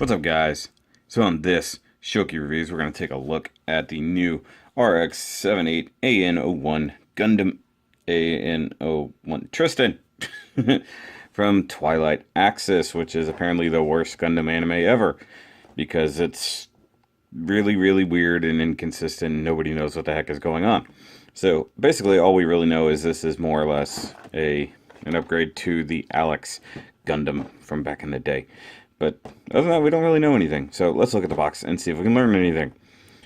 What's up, guys? So on this SHOKY Reviews, we're going to take a look at the new RX-78 AN-01 Gundam AN-01 Tristan from Twilight Axis, which is apparently the worst Gundam anime ever, because it's really, really weird and inconsistent. Nobody knows what the heck is going on. So basically all we really know is this is more or less an upgrade to the Alex Gundam from back in the day. But other than that, we don't really know anything. So let's look at the box and see if we can learn anything.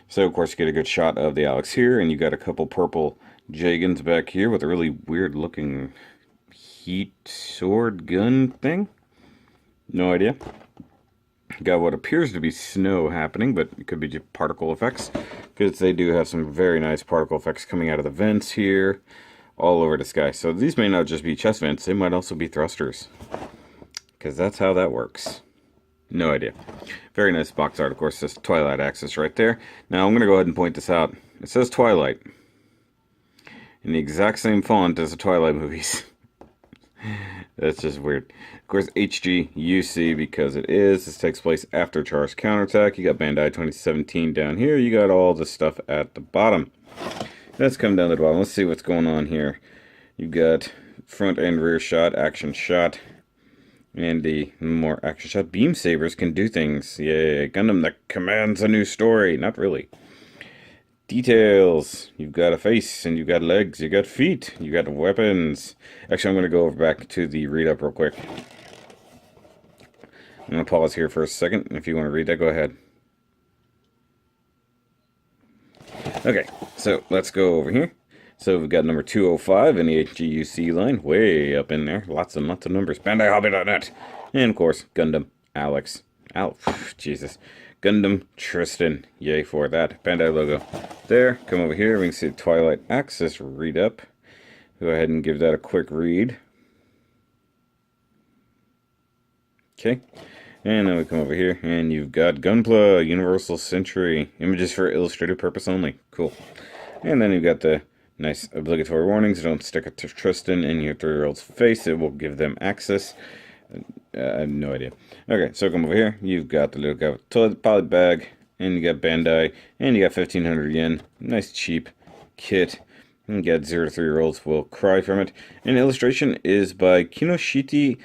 So of course you get a good shot of the Alex here, and you got a couple purple Jagans back here with a really weird looking heat sword gun thing. No idea. Got what appears to be snow happening, but it could be just particle effects, because they do have some very nice particle effects coming out of the vents here, all over the sky. So these may not just be chest vents, they might also be thrusters, because that's how that works. No idea. Very nice box art, of course. It says Twilight Axis right there. Now I'm going to go ahead and point this out. It says Twilight in the exact same font as the Twilight movies. That's just weird. Of course, HGUC, because it is. This takes place after Char's Counterattack. You got Bandai 2017 down here. You got all the stuff at the bottom. Let's come down to the bottom. Let's see what's going on here. You got front and rear shot, action shot, and the more action shot. Beam sabers can do things. Yay, Gundam that commands a new story. Not really. Details. You've got a face, and you've got legs, you got feet, you got weapons. Actually, I'm going to go back to the read-up real quick. I'm going to pause here for a second. If you want to read that, go ahead. Okay, so let's go over here. So we've got number 205 in the HGUC line, way up in there. Lots and lots of numbers. BandaiHobby.net. And of course, Gundam Alex. Jesus. Gundam Tristan. Yay for that. Bandai logo. There. Come over here. We can see Twilight Axis read up. Go ahead and give that a quick read. Okay. And then we come over here, and you've got Gunpla, Universal Century. Images for illustrative purpose only. Cool. And then you've got the nice obligatory warnings. Don't stick it to Tristan in your 3-year-old's face. It will give them access. I have no idea. Okay, so come over here. You've got the little toilet poly bag, and you got Bandai, and you got 1,500 yen. Nice cheap kit. And you got 0 to 3-year-olds will cry from it. And the illustration is by Kinoshita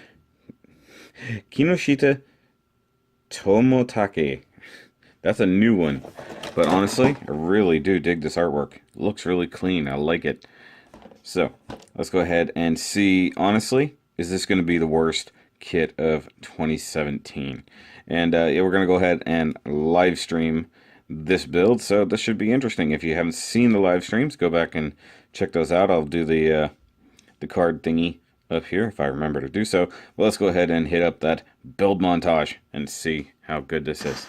Tomotake. That's a new one. But honestly, I really do dig this artwork. It looks really clean. I like it. So, let's go ahead and see, honestly, is this going to be the worst kit of 2017? And yeah, we're going to go ahead and live stream this build, so this should be interesting. If you haven't seen the live streams, go back and check those out. I'll do the card thingy up here if I remember to do so. Well, let's go ahead and hit up that build montage and see how good this is.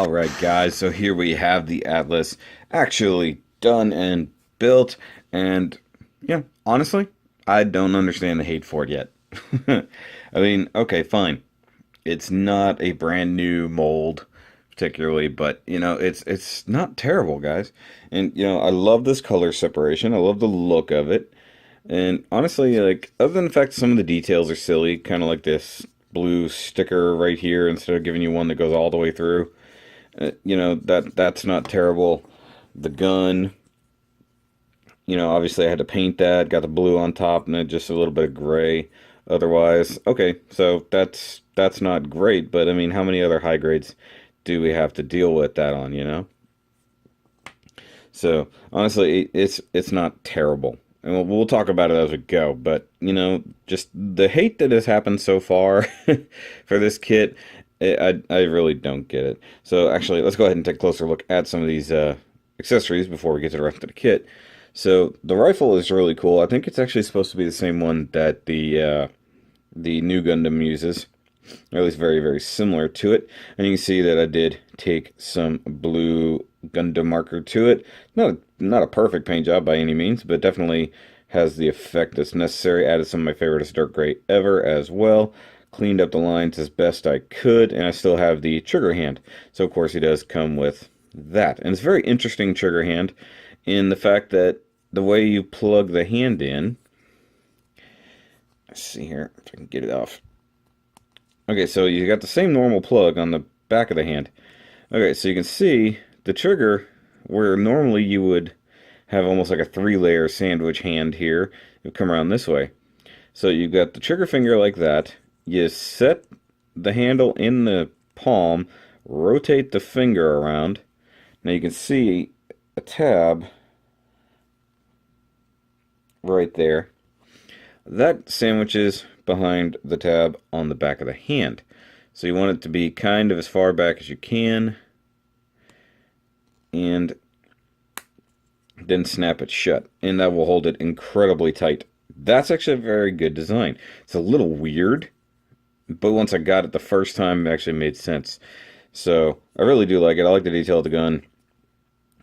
Alright guys, so here we have the Atlas actually done and built, and yeah, honestly, I don't understand the hate for it yet. I mean, okay, fine. It's not a brand new mold particularly, but you know, it's not terrible, guys. And you know, I love this color separation. I love the look of it. And honestly, like, other than the fact that some of the details are silly, kind of like this blue sticker right here instead of giving you one that goes all the way through. You know, that's not terrible. The gun, you know, obviously I had to paint that, got the blue on top and then just a little bit of gray. Otherwise, okay, so that's not great, but I mean, how many other high grades do we have to deal with that on, you know? So, honestly, it's not terrible. And we'll talk about it as we go, but, you know, just the hate that has happened so far for this kit, I really don't get it. So actually, let's go ahead and take a closer look at some of these accessories before we get to the rest of the kit. So the rifle is really cool. I think it's actually supposed to be the same one that the new Gundam uses, or at least very, very similar to it. And you can see that I did take some blue Gundam marker to it. Not a perfect paint job by any means, but definitely has the effect that's necessary. Added some of my favorite dark gray ever as well. Cleaned up the lines as best I could, and I still have the trigger hand. So of course he does come with that. And it's a very interesting trigger hand in the fact that the way you plug the hand in, let's see here if I can get it off. Okay, so you got the same normal plug on the back of the hand. Okay, so you can see the trigger where normally you would have almost like a 3-layer sandwich hand here. It would come around this way. So you've got the trigger finger like that. You set the handle in the palm, rotate the finger around. Now you can see a tab right there. That sandwiches behind the tab on the back of the hand. So you want it to be kind of as far back as you can, and then snap it shut, and that will hold it incredibly tight. That's actually a very good design. It's a little weird, but once I got it the first time, it actually made sense. So I really do like it. I like the detail of the gun.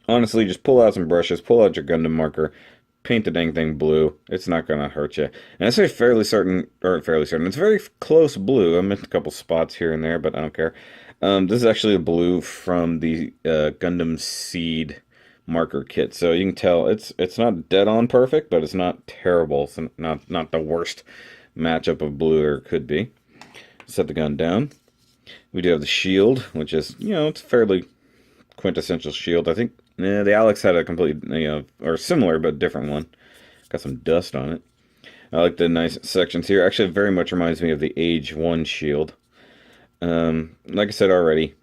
Honestly, just pull out some brushes, pull out your Gundam marker, paint the dang thing blue. It's not going to hurt you. And I say fairly certain, it's very close blue. I missed a couple spots here and there, but I don't care. This is actually a blue from the Gundam Seed marker kit. So you can tell it's not dead on perfect, but it's not terrible. It's not the worst matchup of blue there could be. Set the gun down. We do have the shield, which is, you know, it's a fairly quintessential shield. I think the Alex had a complete, you know, or similar but different one. Got some dust on it. I like the nice sections here. Actually, it very much reminds me of the Age 1 shield. Like I said already,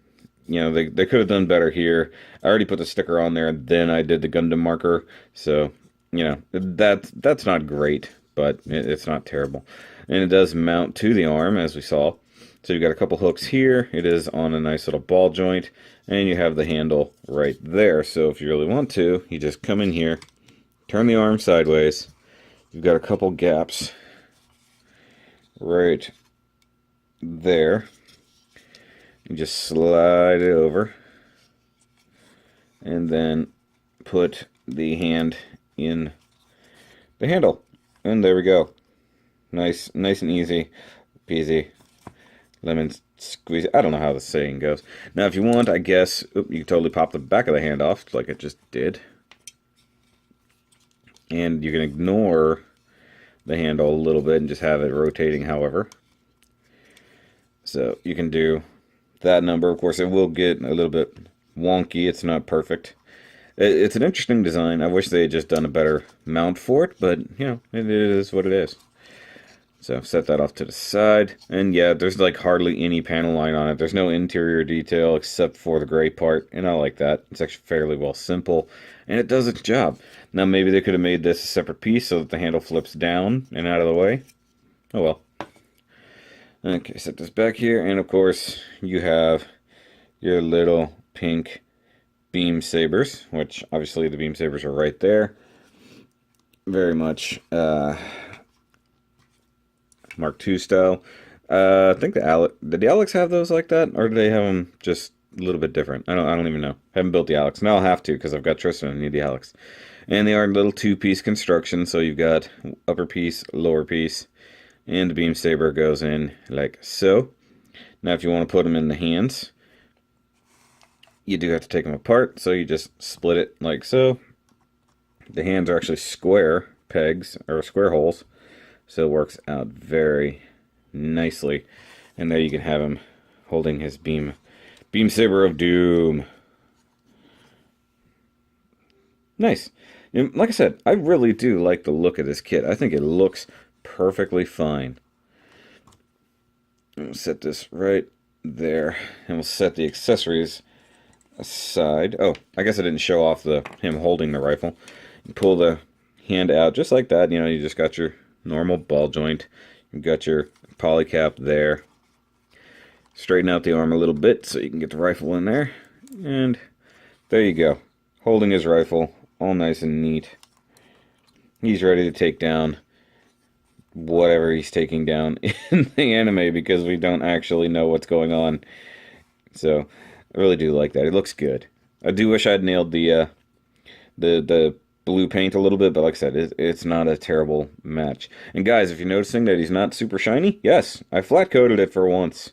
you know, they could have done better here. I already put the sticker on there, then I did the Gundam marker. So, you know, that's not great, but it's not terrible. And it does mount to the arm, as we saw. So you've got a couple hooks here. It is on a nice little ball joint. And you have the handle right there. So if you really want to, you just come in here, turn the arm sideways. You've got a couple gaps right there. You just slide it over. And then put the hand in the handle. And there we go. Nice and easy peasy. Lemon squeeze. I don't know how the saying goes. Now, if you want, I guess, you can totally pop the back of the hand off, like it just did. And you can ignore the handle a little bit and just have it rotating however. So you can do that number. Of course, it will get a little bit wonky. It's not perfect. It's an interesting design. I wish they had just done a better mount for it, but, you know, it is what it is. So set that off to the side, and yeah, there's like hardly any panel line on it. There's no interior detail except for the gray part, and I like that. It's actually fairly well simple, and it does its job. Now maybe they could have made this a separate piece so that the handle flips down and out of the way. Oh well. Okay, set this back here, and of course you have your little pink beam sabers, which obviously the beam sabers are right there. Very much Mark II style. I think did the Alex have those like that, or did they have them just a little bit different. I don't even know. Haven't built the Alex. Now I'll have to because I've got Tristan. I need the Alex. And they are little two-piece construction. So you've got upper piece, lower piece, and the beam saber goes in like so. Now if you want to put them in the hands, you do have to take them apart. So you just split it like so. The hands are actually square pegs or square holes. So it works out very nicely. And there you can have him holding his beam saber of doom. Nice. And like I said, I really do like the look of this kit. I think it looks perfectly fine. We'll set this right there. And we'll set the accessories aside. Oh, I guess I didn't show off him holding the rifle. You pull the hand out just like that. You know, you just got your normal ball joint. You've got your poly cap there. Straighten out the arm a little bit so you can get the rifle in there. And there you go. Holding his rifle, all nice and neat. He's ready to take down whatever he's taking down in the anime because we don't actually know what's going on. So, I really do like that. It looks good. I do wish I'd nailed the blue paint a little bit, but like I said, it's not a terrible match. And guys, if you're noticing that he's not super shiny, yes, I flat coated it for once.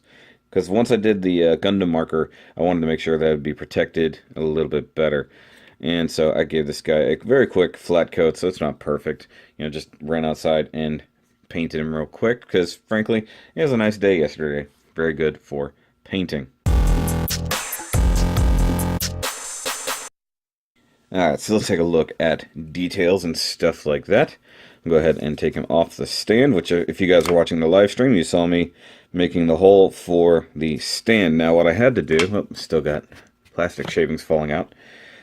Because once I did the Gundam marker, I wanted to make sure that it would be protected a little bit better. And so I gave this guy a very quick flat coat, so it's not perfect. You know, just ran outside and painted him real quick, because frankly, it was a nice day yesterday. Very good for painting. Alright, so let's take a look at details and stuff like that. I'll go ahead and take him off the stand, which if you guys were watching the live stream, you saw me making the hole for the stand. Now what I had to do, still got plastic shavings falling out.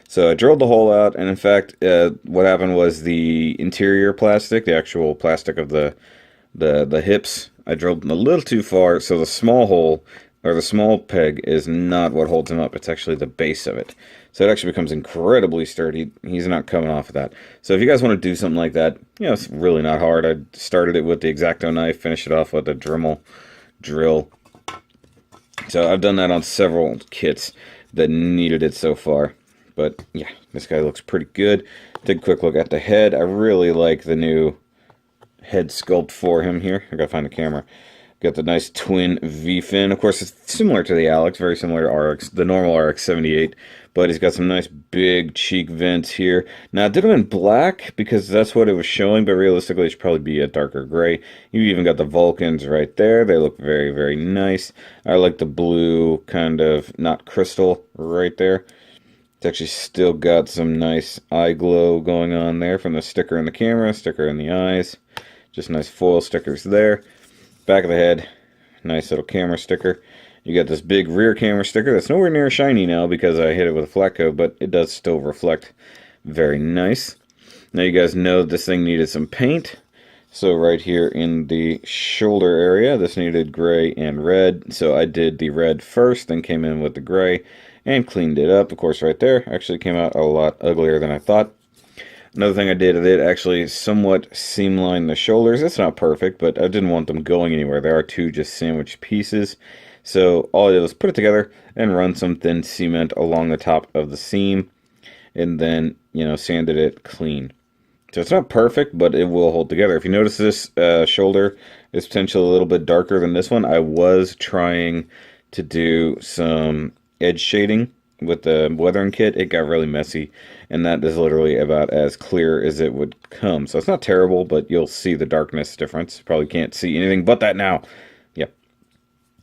So I drilled the hole out, and in fact, what happened was the interior plastic, the actual plastic of the hips, I drilled a little too far, so the small hole, or the small peg, is not what holds him up. It's actually the base of it. So it actually becomes incredibly sturdy. He's not coming off of that. So if you guys want to do something like that, you know, it's really not hard. I started it with the X-Acto knife, finished it off with a Dremel drill. So I've done that on several kits that needed it so far. But yeah, this guy looks pretty good. Take a quick look at the head. I really like the new head sculpt for him here. I gotta find the camera. Got the nice twin V-fin. Of course, it's similar to the Alex, very similar to RX, the normal RX-78, but he's got some nice big cheek vents here. Now, I did them in black because that's what it was showing, but realistically, it should probably be a darker gray. You even got the Vulcans right there. They look very, very nice. I like the blue kind of, not crystal, right there. It's actually still got some nice eye glow going on there from the sticker in the camera, sticker in the eyes. Just nice foil stickers there. Back of the head, nice little camera sticker. You got this big rear camera sticker that's nowhere near shiny now because I hit it with a flat coat, but it does still reflect very nice. Now you guys know this thing needed some paint. So right here in the shoulder area, this needed gray and red. So I did the red first, then came in with the gray and cleaned it up. Of course, right there actually came out a lot uglier than I thought. Another thing I did actually somewhat seamline the shoulders. It's not perfect, but I didn't want them going anywhere. There are two just sandwich pieces. So all I did was put it together and run some thin cement along the top of the seam. And then, you know, sanded it clean. So it's not perfect, but it will hold together. If you notice this shoulder is potentially a little bit darker than this one, I was trying to do some edge shading with the weathering kit. It got really messy, and that is literally about as clear as it would come. So it's not terrible, but you'll see the darkness difference. You probably can't see anything but that now. Yep.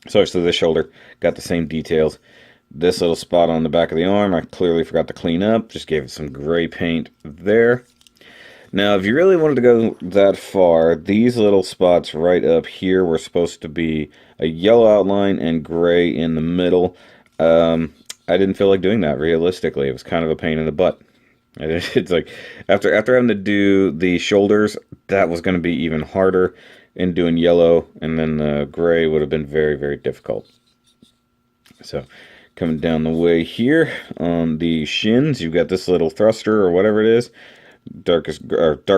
So this shoulder got the same details. This little spot on the back of the arm, I clearly forgot to clean up. Just gave it some gray paint there. Now, if you really wanted to go that far, these little spots right up here were supposed to be a yellow outline and gray in the middle. I didn't feel like doing that realistically. It was kind of a pain in the butt. It's like after having to do the shoulders, that was going to be even harder, and doing yellow and then the gray would have been very, very difficult. So coming down the way here on the shins, you've got this little thruster or whatever it is. Dark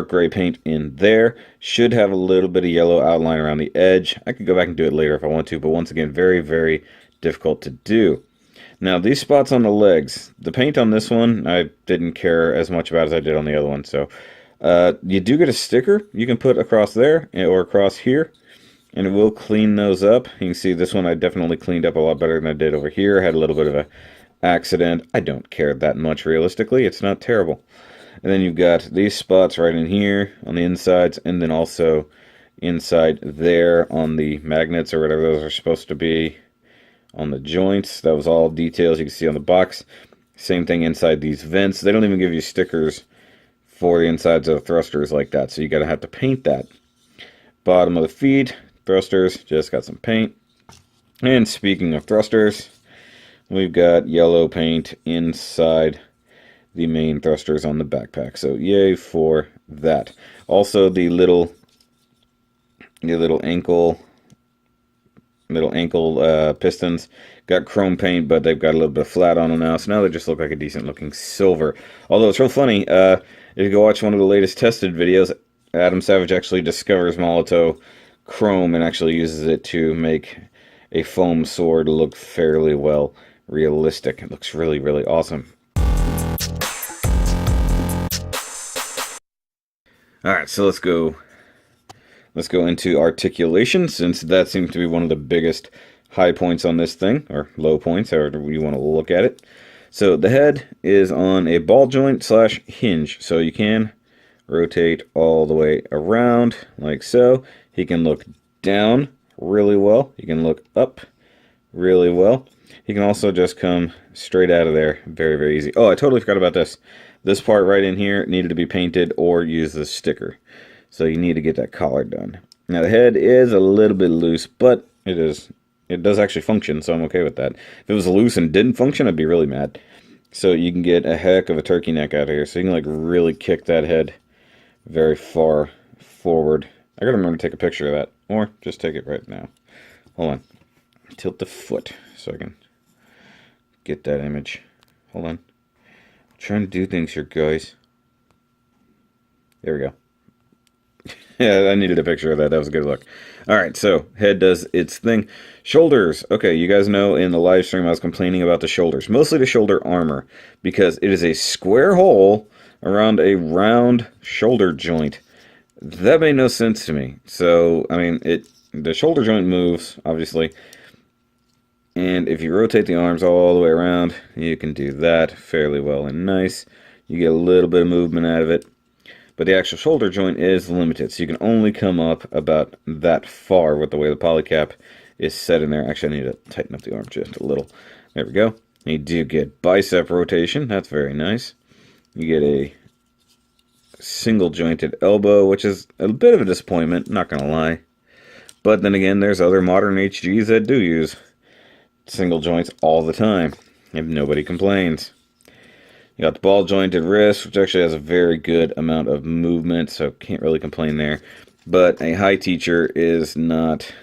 gray paint in there. Should have a little bit of yellow outline around the edge. I could go back and do it later if I want to, but once again, very, very difficult to do. Now, these spots on the legs, the paint on this one, I didn't care as much about as I did on the other one. So, you do get a sticker you can put across there or across here, and it will clean those up. You can see this one I definitely cleaned up a lot better than I did over here. I had a little bit of a accident. I don't care that much, realistically. It's not terrible. And then you've got these spots right in here on the insides, and then also inside there on the magnets or whatever those are supposed to be on the joints. That was all details you can see on the box. Same thing inside these vents. They don't even give you stickers for the insides of the thrusters like that, so you gotta have to paint that. Bottom of the feet, thrusters, just got some paint. And speaking of thrusters, we've got yellow paint inside the main thrusters on the backpack. So yay for that. Also the little ankle pistons got chrome paint, but they've got a little bit of flat on them now, so now they just look like a decent looking silver. Although it's real funny, if you go watch one of the latest tested videos, Adam Savage actually discovers Molotov chrome and actually uses it to make a foam sword look fairly well realistic. It looks really, really awesome. Alright, so let's go into articulation, since that seems to be one of the biggest high points on this thing, or low points, however you want to look at it. So the head is on a ball joint / hinge, so you can rotate all the way around like so. He can look down really well. He can look up really well. He can also just come straight out of there very, very easy. Oh, I totally forgot about this. This part right in here needed to be painted or use the sticker. So you need to get that collar done. Now the head is a little bit loose, but it does actually function, so I'm okay with that. If it was loose and didn't function, I'd be really mad. So you can get a heck of a turkey neck out of here. So you can like really kick that head very far forward. I gotta remember to take a picture of that, or just take it right now. Hold on. Tilt the foot so I can get that image. Hold on. I'm trying to do things here, guys. There we go. Yeah, I needed a picture of that. That was a good look. Alright, so head does its thing. Shoulders. Okay, you guys know in the live stream I was complaining about the shoulders. Mostly the shoulder armor, because it is a square hole around a round shoulder joint. That made no sense to me. So, I mean, the shoulder joint moves, obviously. And if you rotate the arms all the way around, you can do that fairly well and nice. You get a little bit of movement out of it. But the actual shoulder joint is limited, so you can only come up about that far with the way the polycap is set in there. Actually, I need to tighten up the arm just a little. There we go. You do get bicep rotation. That's very nice. You get a single jointed elbow, which is a bit of a disappointment, not going to lie. But then again, there's other modern HGs that do use single joints all the time, and nobody complains. You got the ball jointed wrist, which actually has a very good amount of movement, so can't really complain there. But a high teacher is not,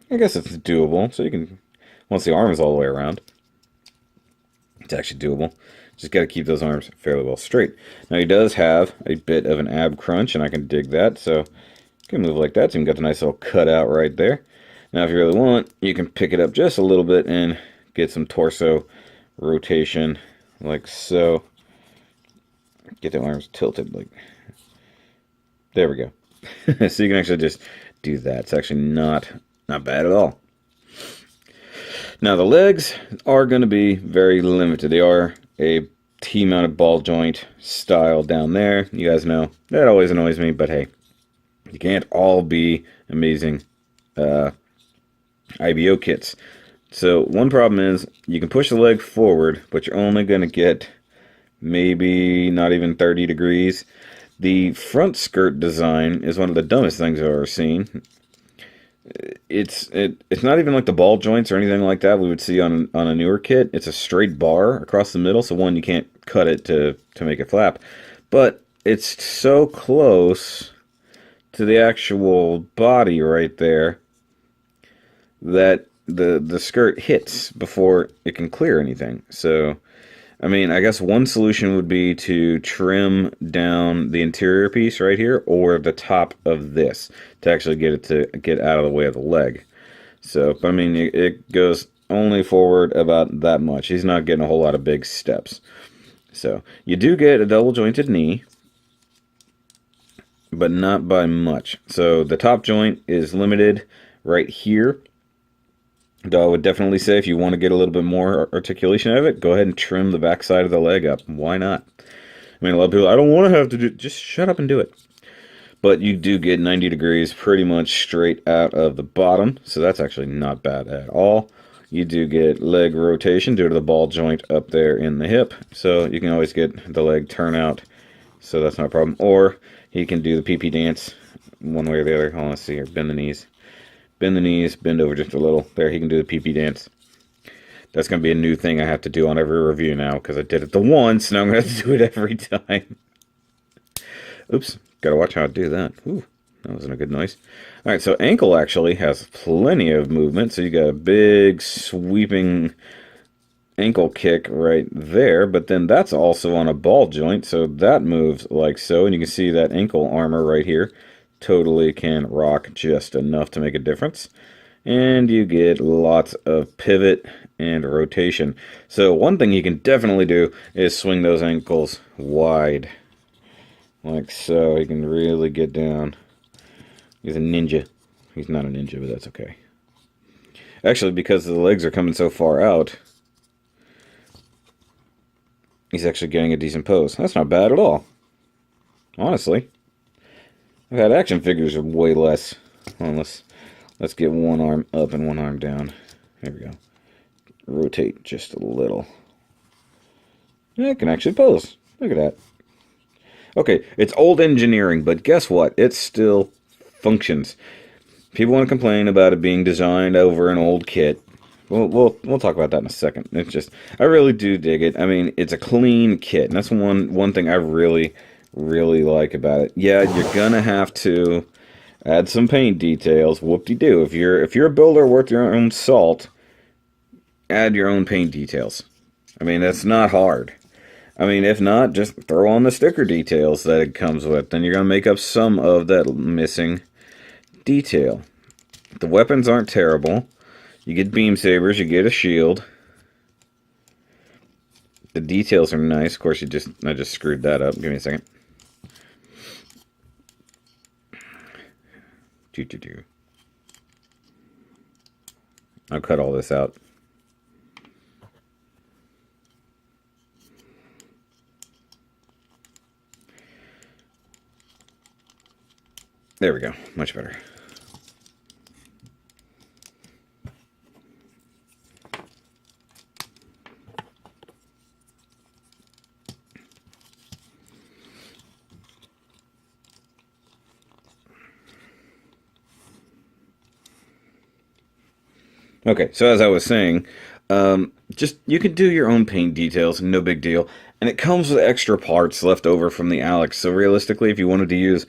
I guess it's doable. So you can, once the arm is all the way around, it's actually doable. Just got to keep those arms fairly well straight. Now he does have a bit of an ab crunch, and I can dig that. So you can move like that, so you can get the nice little cutout right there. Now if you really want, you can pick it up just a little bit and get some torso rotation like so. Get the arms tilted like, there we go. So you can actually just do that. It's actually not bad at all. Now the legs are going to be very limited. They are a T-mounted ball joint style down there. You guys know that always annoys me, but hey, you can't all be amazing IBO kits. So one problem is you can push the leg forward, but you're only going to get maybe not even 30 degrees. The front skirt design is one of the dumbest things I've ever seen. It's not even like the ball joints or anything like that we would see on a newer kit. It's a straight bar across the middle, so one, you can't cut it to make it flap. But it's so close to the actual body right there that the skirt hits before it can clear anything. So I mean, I guess one solution would be to trim down the interior piece right here, or the top of this, to actually get it to get out of the way of the leg. So, but I mean, it goes only forward about that much. He's not getting a whole lot of big steps. So you do get a double jointed knee, but not by much. So the top joint is limited right here. Though I would definitely say if you want to get a little bit more articulation out of it, go ahead and trim the back side of the leg up. Why not? I mean, a lot of people, I don't want to have to do, just shut up and do it. But you do get 90 degrees pretty much straight out of the bottom, so that's actually not bad at all. You do get leg rotation due to the ball joint up there in the hip, so you can always get the leg turnout, so that's not a problem. Or he can do the PP dance one way or the other. Hold on, let's see here. Bend the knees. Bend the knees, bend over just a little. There, he can do the PP dance. That's going to be a new thing I have to do on every review now, because I did it the once, now I'm going to have to do it every time. Oops. Gotta watch how I do that. Ooh, that wasn't a good noise. Alright, so ankle actually has plenty of movement. So you got a big sweeping ankle kick right there. But then that's also on a ball joint. So that moves like so. And you can see that ankle armor right here totally can rock just enough to make a difference. And you get lots of pivot and rotation. So one thing you can definitely do is swing those ankles wide. Like so, he can really get down. He's a ninja. He's not a ninja, but that's okay. Actually, because the legs are coming so far out, he's actually getting a decent pose. That's not bad at all. Honestly. I've had action figures with way less. Hold on, let's get one arm up and one arm down. There we go. Rotate just a little. Yeah, I can actually pose. Look at that. Okay, it's old engineering, but guess what? It still functions. People want to complain about it being designed over an old kit. We'll talk about that in a second. It's just, I really do dig it. I mean, it's a clean kit, and that's one thing I really like about it. Yeah, you're gonna have to add some paint details. Whoop-de-doo. If you're a builder worth your own salt, add your own paint details. I mean, that's not hard. I mean, if not, just throw on the sticker details that it comes with. Then you're going to make up some of that missing detail. The weapons aren't terrible. You get beam sabers, you get a shield. The details are nice. Of course, I just screwed that up. Give me a second. I'll cut all this out. There we go. Much better. Okay, so as I was saying, just you can do your own paint details, no big deal. And it comes with extra parts left over from the Alex. So realistically, if you wanted to use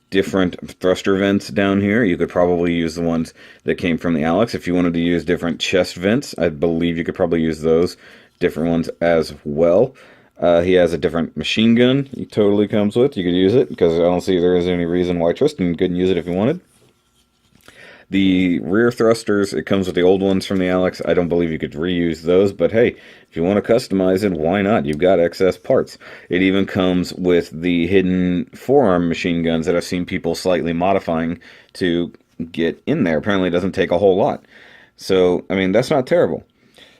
different thruster vents down here, you could probably use the ones that came from the Alex. If you wanted to use different chest vents, I believe you could probably use those different ones as well. He has a different machine gun he totally comes with. You could use it, because I don't see there is any reason why Tristan couldn't use it if he wanted. The rear thrusters, it comes with the old ones from the Alex. I don't believe you could reuse those, but hey, if you want to customize it, why not? You've got excess parts. It even comes with the hidden forearm machine guns that I've seen people slightly modifying to get in there. Apparently it doesn't take a whole lot. So, I mean, that's not terrible.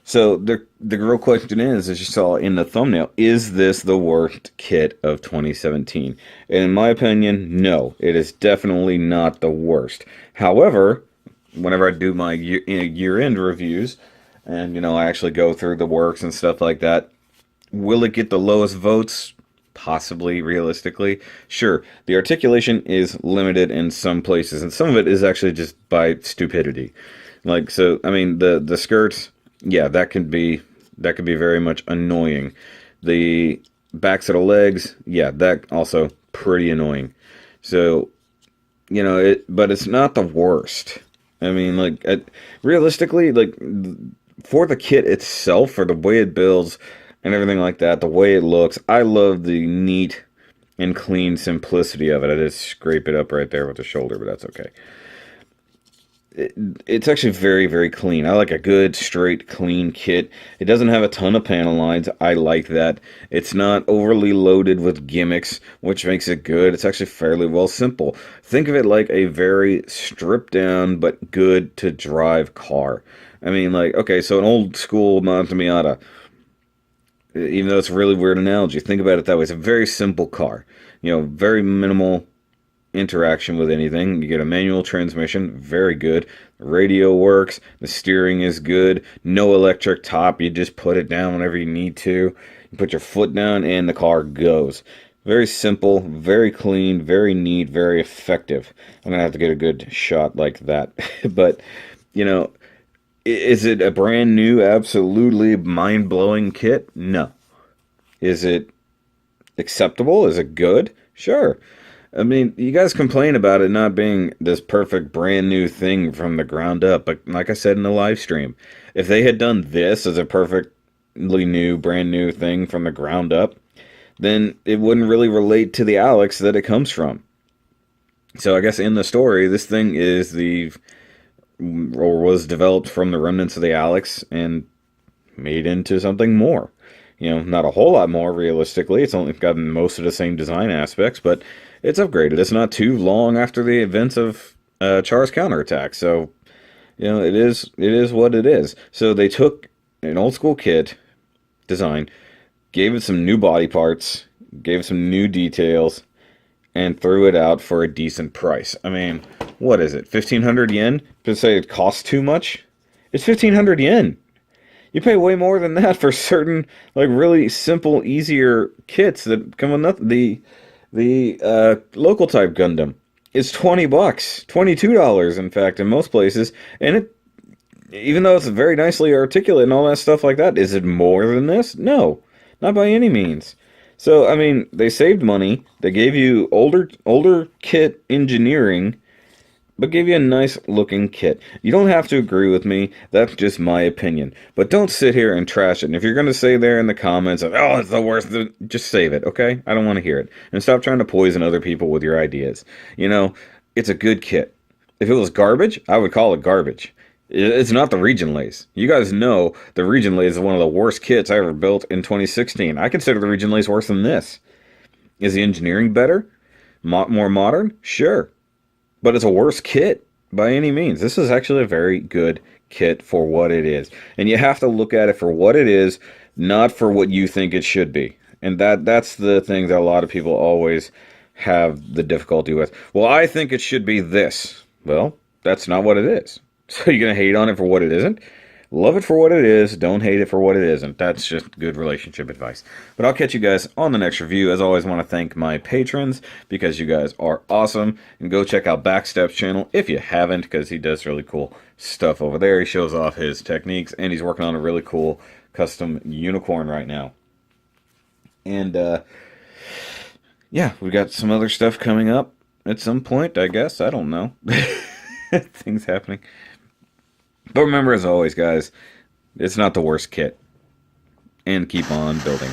So the real question is, as you saw in the thumbnail, is this the worst kit of 2017? And in my opinion, no, it is definitely not the worst. However, whenever I do my year-end reviews, and, you know, I actually go through the works and stuff like that, will it get the lowest votes? Possibly, realistically. Sure, the articulation is limited in some places, and some of it is actually just by stupidity. Like, so, I mean, the skirts, yeah, that could be very much annoying. The backs of the legs, yeah, that also pretty annoying. So, you know, but it's not the worst. I mean, like, realistically, like, for the kit itself, for the way it builds and everything like that, the way it looks, I love the neat and clean simplicity of it. I just scrape it up right there with the shoulder, but that's okay. it's actually very, very clean. I like a good, straight, clean kit. It doesn't have a ton of panel lines. I like that. It's not overly loaded with gimmicks, which makes it good. It's actually fairly well simple. Think of it like a very stripped down but good to drive car. I mean, like, okay, so an old school Monta Miata, even though it's a really weird analogy, think about it that way. It's a very simple car. Very minimal interaction with anything. You get a manual transmission, very good. The radio works, the steering is good. No electric top, you just put it down whenever you need to. You put your foot down and the car goes. Very simple, very clean, very neat, very effective. I'm gonna have to get a good shot like that. But, is it a brand new, absolutely mind-blowing kit? No. Is it acceptable? Is it good? Sure. I mean, you guys complain about it not being this perfect brand new thing from the ground up, but like I said in the live stream, if they had done this as a perfectly new, brand new thing from the ground up, then it wouldn't really relate to the Alex that it comes from. So I guess in the story, this thing was developed from the remnants of the Alex and made into something more. Not a whole lot more realistically. It's only got most of the same design aspects, but it's upgraded. It's not too long after the events of Char's counterattack, so it is what it is. So they took an old school kit design, gave it some new body parts, gave it some new details, and threw it out for a decent price. I mean, what is it? 1,500 yen? To say it costs too much? It's 1,500 yen. You pay way more than that for certain, like, really simple, easier kits that come with nothing. The local type Gundam is $20, $22, in fact, in most places. And it, even though it's very nicely articulate and all that stuff like that, is it more than this? No, not by any means. So, I mean, they saved money. They gave you older kit engineering, but gave you a nice looking kit. You don't have to agree with me. That's just my opinion. But don't sit here and trash it. And if you're going to say there in the comments, oh, it's the worst, just save it, okay? I don't want to hear it. And stop trying to poison other people with your ideas. It's a good kit. If it was garbage, I would call it garbage. It's not the Region Lace. You guys know the Region Lace is one of the worst kits I ever built in 2016. I consider the Region Lace worse than this. Is the engineering better? More modern? Sure. But it's a worse kit by any means. This is actually a very good kit for what it is. And you have to look at it for what it is, not for what you think it should be. And that's the thing that a lot of people always have the difficulty with. Well, I think it should be this. Well, that's not what it is. So you're going to hate on it for what it isn't? Love it for what it is. Don't hate it for what it isn't. That's just good relationship advice. But I'll catch you guys on the next review. As always, I want to thank my patrons because you guys are awesome. And go check out Backstep's channel if you haven't, because he does really cool stuff over there. He shows off his techniques, and he's working on a really cool custom unicorn right now. And, yeah, we got some other stuff coming up at some point, I guess. I don't know. Things happening. But remember, as always, guys, it's not the worst kit. And keep on building.